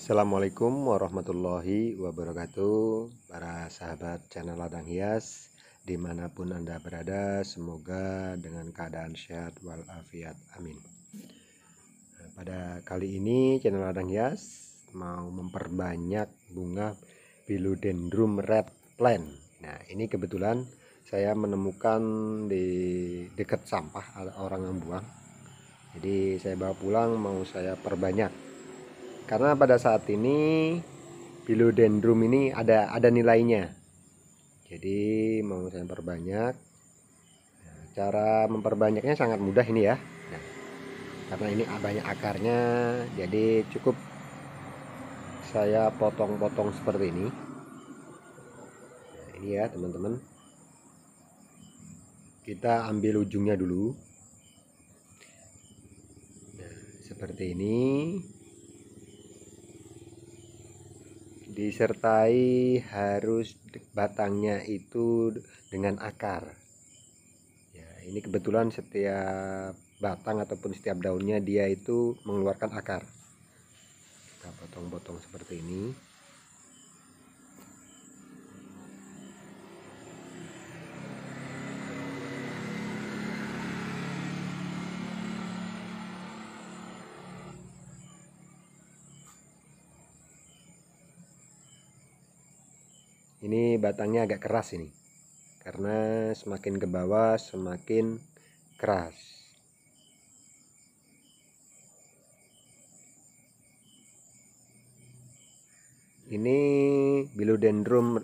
Assalamualaikum warahmatullahi wabarakatuh. Para sahabat channel Ladang Hias dimanapun Anda berada, semoga dengan keadaan sehat walafiat, amin. Pada kali ini channel Ladang Hias mau memperbanyak bunga Philodendron Red Plant. Nah, ini kebetulan saya menemukan di dekat sampah, ada orang yang buang. Jadi saya bawa pulang, mau saya perbanyak. Karena pada saat ini Philodendron ini ada nilainya. Jadi mau saya perbanyak. Nah, cara memperbanyaknya sangat mudah ini ya. Nah, karena ini banyak akarnya, jadi cukup saya potong-potong seperti ini. Nah, ini ya teman-teman. Kita ambil ujungnya dulu. Nah, seperti ini. Disertai harus batangnya itu dengan akar ya. Ini kebetulan setiap batang ataupun setiap daunnya dia itu mengeluarkan akar. Kita potong-potong seperti ini. Ini batangnya agak keras ini, karena semakin ke bawah semakin keras. Ini Philodendron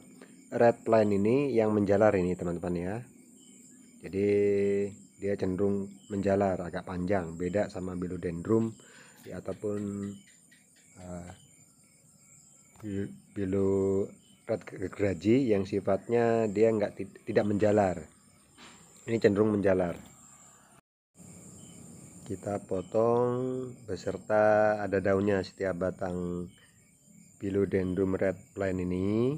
Red Plant ini yang menjalar ini teman-teman ya. Jadi dia cenderung menjalar, agak panjang, beda sama Philodendron ya, ataupun Philo Red Gergaji yang sifatnya dia tidak menjalar. Ini cenderung menjalar. Kita potong beserta ada daunnya setiap batang Philodendron Red Plant ini,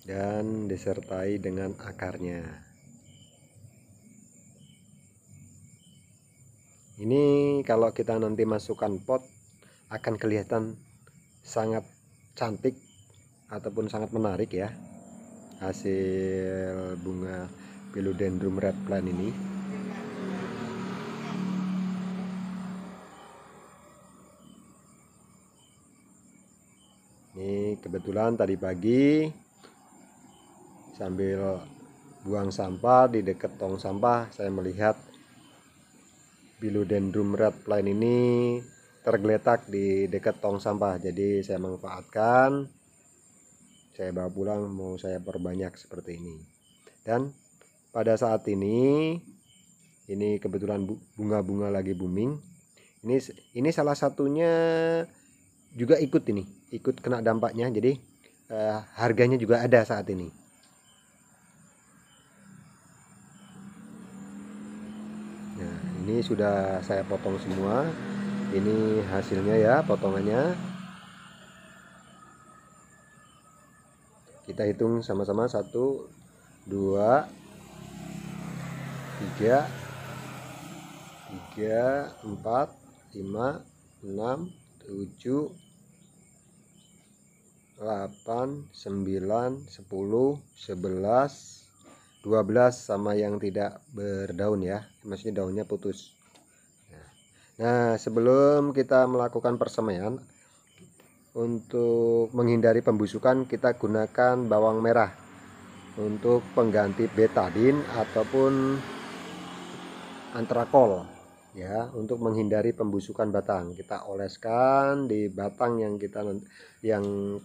dan disertai dengan akarnya. Ini kalau kita nanti masukkan pot akan kelihatan sangat cantik ataupun sangat menarik ya hasil bunga Philodendron Red Plant ini. Ini kebetulan tadi pagi sambil buang sampah di dekat tong sampah, saya melihat Philodendron Red Plant ini tergeletak di dekat tong sampah. Jadi saya manfaatkan, saya bawa pulang, mau saya perbanyak seperti ini. Dan pada saat ini kebetulan bunga-bunga lagi booming. Ini salah satunya juga ikut kena dampaknya. Jadi harganya juga ada saat ini. Nah, ini sudah saya potong semua. Ini hasilnya ya, potongannya. Kita hitung sama-sama: 1, 2, 3, 4, 5, 6, 7, 8, 9, 10, 11, 12 sama yang tidak berdaun ya, maksudnya daunnya putus. Nah, sebelum kita melakukan persemaian, untuk menghindari pembusukan kita gunakan bawang merah untuk pengganti betadin ataupun antrakol ya, untuk menghindari pembusukan batang. Kita oleskan di batang yang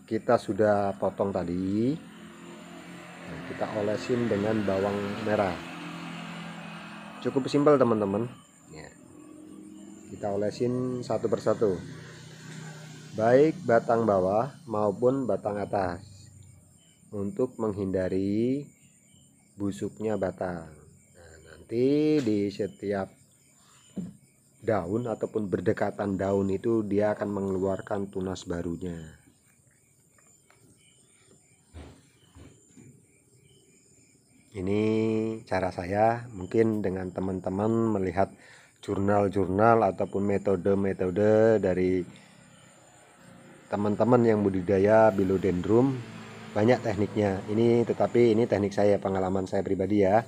kita sudah potong tadi. Nah, kita olesin dengan bawang merah. Cukup simpel teman-teman ya. Kita olesin satu persatu, baik batang bawah maupun batang atas, untuk menghindari busuknya batang. Nah, nanti di setiap daun ataupun berdekatan daun itu dia akan mengeluarkan tunas barunya. Ini cara saya, mungkin dengan teman-teman melihat jurnal-jurnal ataupun metode-metode dari teman-teman yang budidaya Philodendron, banyak tekniknya. Tetapi ini teknik saya, pengalaman saya pribadi ya.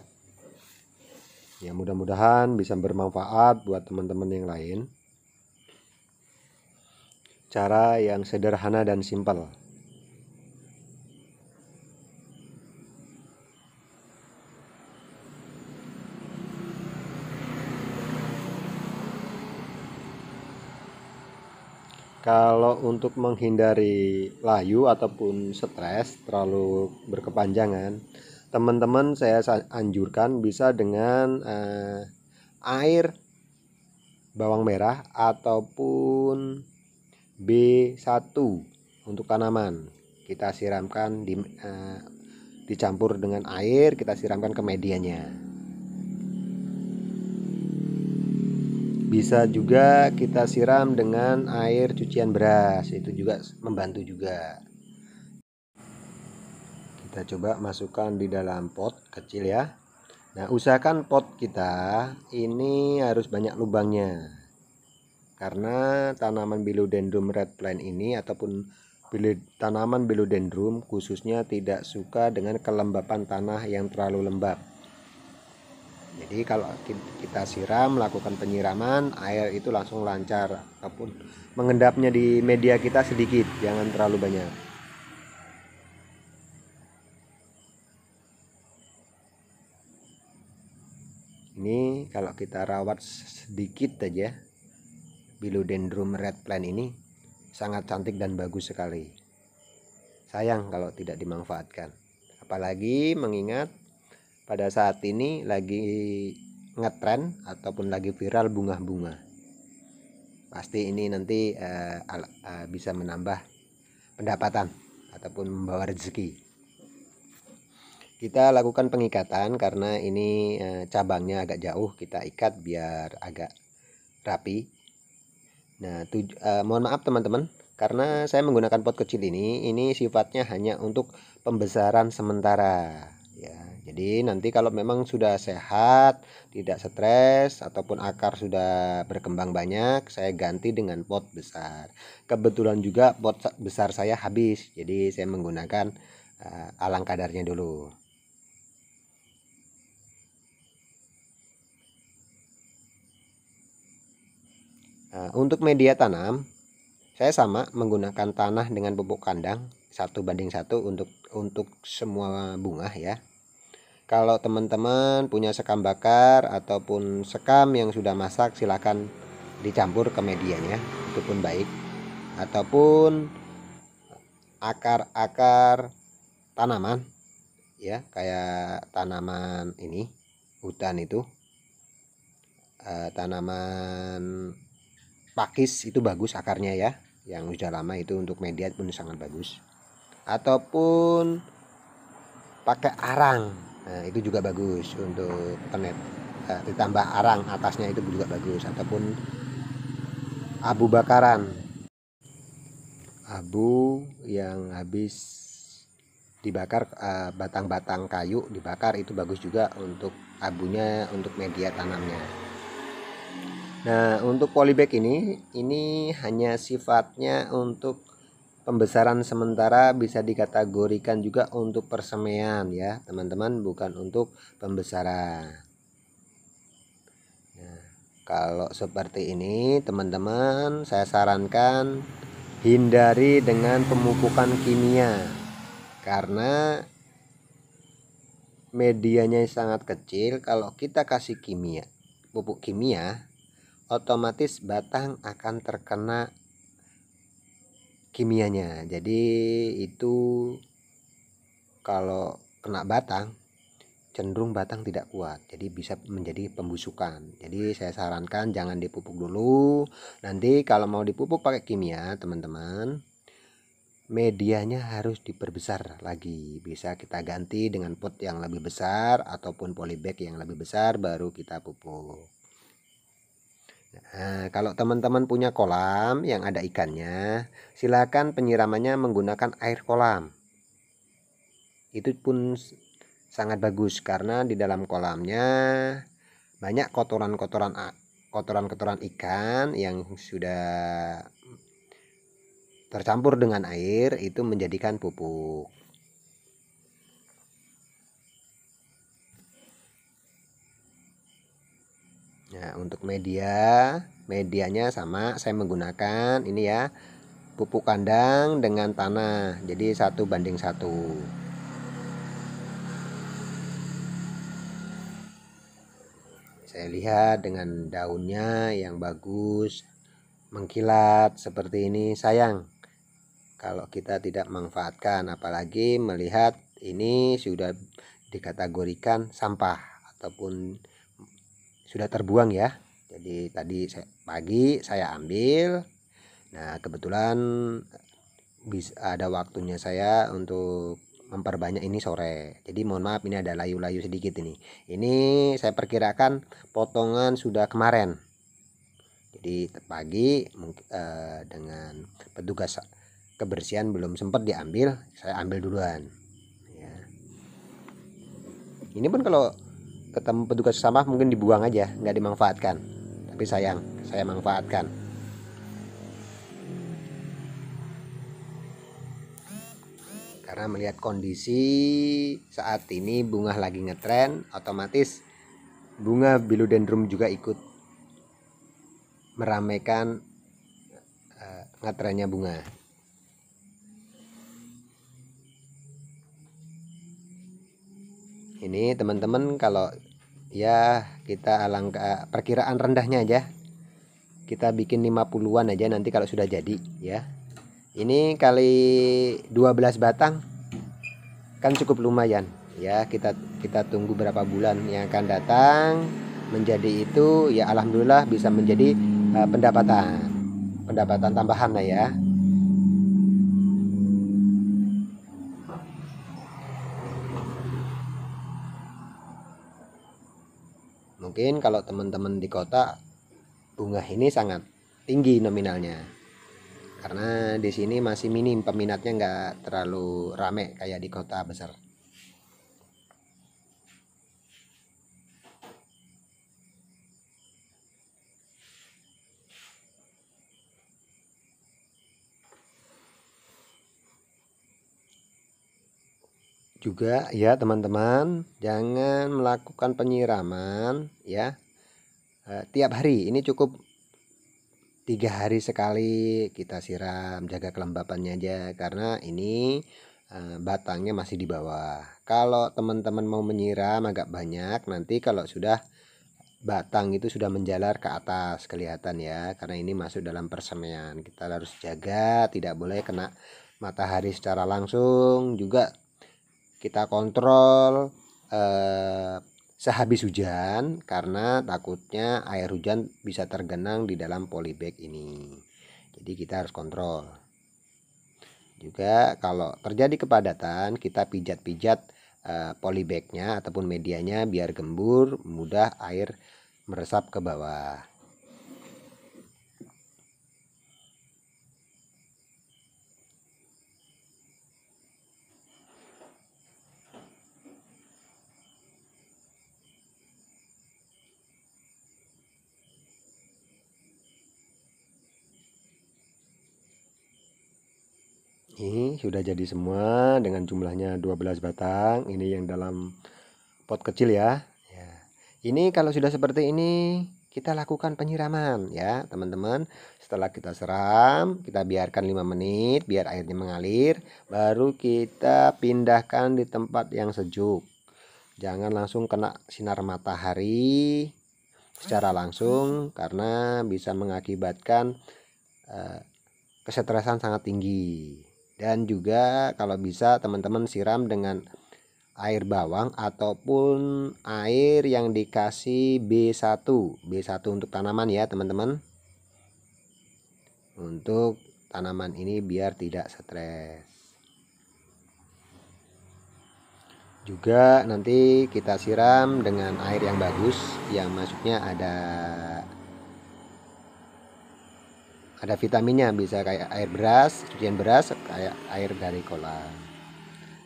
Ya, mudah-mudahan bisa bermanfaat buat teman-teman yang lain. Cara yang sederhana dan simpel. Kalau untuk menghindari layu ataupun stres terlalu berkepanjangan, teman-teman saya anjurkan bisa dengan air bawang merah ataupun B1 untuk tanaman. Kita siramkan dicampur dengan air, kita siramkan ke medianya. Bisa juga kita siram dengan air cucian beras, itu juga membantu juga. Kita coba masukkan di dalam pot kecil ya. Nah, usahakan pot kita ini harus banyak lubangnya, karena tanaman Philodendron red plant ini ataupun tanaman Philodendron khususnya tidak suka dengan kelembapan tanah yang terlalu lembab. Jadi kalau kita siram, melakukan penyiraman, air itu langsung lancar ataupun mengendapnya di media kita sedikit, jangan terlalu banyak. Ini kalau kita rawat sedikit aja, Philodendron red plant ini sangat cantik dan bagus sekali. Sayang kalau tidak dimanfaatkan. Apalagi mengingat pada saat ini lagi ngetren ataupun lagi viral bunga-bunga. Pasti ini nanti bisa menambah pendapatan ataupun membawa rezeki. Kita lakukan pengikatan karena ini cabangnya agak jauh, kita ikat biar agak rapi. Nah, mohon maaf teman-teman, karena saya menggunakan pot kecil ini sifatnya hanya untuk pembesaran sementara. Ya, jadi nanti kalau memang sudah sehat, tidak stres ataupun akar sudah berkembang banyak, saya ganti dengan pot besar. Kebetulan juga pot besar saya habis, jadi saya menggunakan alang kadarnya dulu. Nah, untuk media tanam, saya sama menggunakan tanah dengan pupuk kandang 1:1 untuk semua bunga ya. Kalau teman-teman punya sekam bakar ataupun sekam yang sudah masak, silakan dicampur ke medianya, itu pun baik. Ataupun akar-akar tanaman ya, kayak tanaman ini, hutan itu, tanaman pakis itu bagus akarnya ya, yang sudah lama itu untuk media pun sangat bagus. Ataupun pakai arang. Nah, itu juga bagus untuk penet. Ditambah arang atasnya itu juga bagus, ataupun abu bakaran. Abu yang habis dibakar, batang-batang kayu dibakar, itu bagus juga untuk abunya untuk media tanamnya. Nah, untuk polybag ini hanya sifatnya untuk pembesaran sementara, bisa dikategorikan juga untuk persemaian ya teman-teman, bukan untuk pembesaran. Nah, kalau seperti ini teman-teman, saya sarankan hindari dengan pemupukan kimia, karena medianya sangat kecil. Kalau kita kasih pupuk kimia, otomatis batang akan terkena kimianya. Jadi itu kalau kena batang, cenderung batang tidak kuat, jadi bisa menjadi pembusukan. Jadi saya sarankan jangan dipupuk dulu. Nanti kalau mau dipupuk pakai kimia teman-teman, medianya harus diperbesar lagi. Bisa kita ganti dengan pot yang lebih besar ataupun polybag yang lebih besar, baru kita pupuk. Nah, kalau teman-teman punya kolam yang ada ikannya, silakan penyiramannya menggunakan air kolam. Itu pun sangat bagus karena di dalam kolamnya banyak kotoran-kotoran kotoran-kotoran ikan yang sudah tercampur dengan air itu menjadikan pupuk. Nah, untuk medianya sama, saya menggunakan ini ya, pupuk kandang dengan tanah, jadi 1:1. Saya lihat dengan daunnya yang bagus, mengkilat seperti ini, sayang kalau kita tidak manfaatkan, apalagi melihat ini sudah dikategorikan sampah ataupun sudah terbuang ya. Jadi tadi pagi saya ambil. Nah, kebetulan bisa ada waktunya saya untuk memperbanyak ini sore. Jadi mohon maaf, ini ada layu-layu sedikit ini. Ini saya perkirakan potongan sudah kemarin. Jadi pagi dengan petugas kebersihan belum sempat diambil, saya ambil duluan ya. Ini pun kalau ketemu petugas sampah mungkin dibuang aja, nggak dimanfaatkan, tapi sayang saya manfaatkan. Karena melihat kondisi saat ini bunga lagi ngetren, otomatis bunga Philodendron juga ikut meramaikan ngetrennya bunga. Ini teman-teman, kalau ya kita alangkah perkiraan rendahnya aja, kita bikin 50-an aja nanti kalau sudah jadi ya. Ini kali 12 batang kan cukup lumayan ya. Kita tunggu berapa bulan yang akan datang menjadi itu ya, alhamdulillah bisa menjadi pendapatan tambahan lah ya. Mungkin kalau teman-teman di kota, bunga ini sangat tinggi nominalnya, karena di sini masih minim peminatnya, nggak terlalu rame kayak di kota besar. Juga ya teman-teman, jangan melakukan penyiraman ya tiap hari. Ini cukup 3 hari sekali kita siram, jaga kelembapannya aja, karena ini batangnya masih di bawah. Kalau teman-teman mau menyiram agak banyak, nanti kalau sudah batang itu sudah menjalar ke atas kelihatan ya, karena ini masuk dalam persemaian. Kita harus jaga, tidak boleh kena matahari secara langsung. Juga kita kontrol sehabis hujan, karena takutnya air hujan bisa tergenang di dalam polybag ini. Jadi kita harus kontrol. Juga kalau terjadi kepadatan, kita pijat-pijat polybagnya ataupun medianya biar gembur, mudah air meresap ke bawah. Ini sudah jadi semua dengan jumlahnya 12 batang. Ini yang dalam pot kecil ya. Ini kalau sudah seperti ini, kita lakukan penyiraman ya teman-teman. Setelah kita seram, kita biarkan 5 menit biar airnya mengalir, baru kita pindahkan di tempat yang sejuk. Jangan langsung kena sinar matahari secara langsung, karena bisa mengakibatkan kesetresan sangat tinggi. Dan juga kalau bisa teman-teman siram dengan air bawang ataupun air yang dikasih B1 untuk tanaman ya teman-teman. Untuk tanaman ini biar tidak stres. Juga nanti kita siram dengan air yang bagus, yang maksudnya ada vitaminnya, bisa kayak air beras, cucian beras, kayak air dari kolam.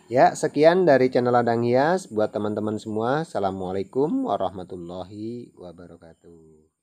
Ya, sekian dari channel Ladang Hias buat teman-teman semua. Assalamualaikum warahmatullahi wabarakatuh.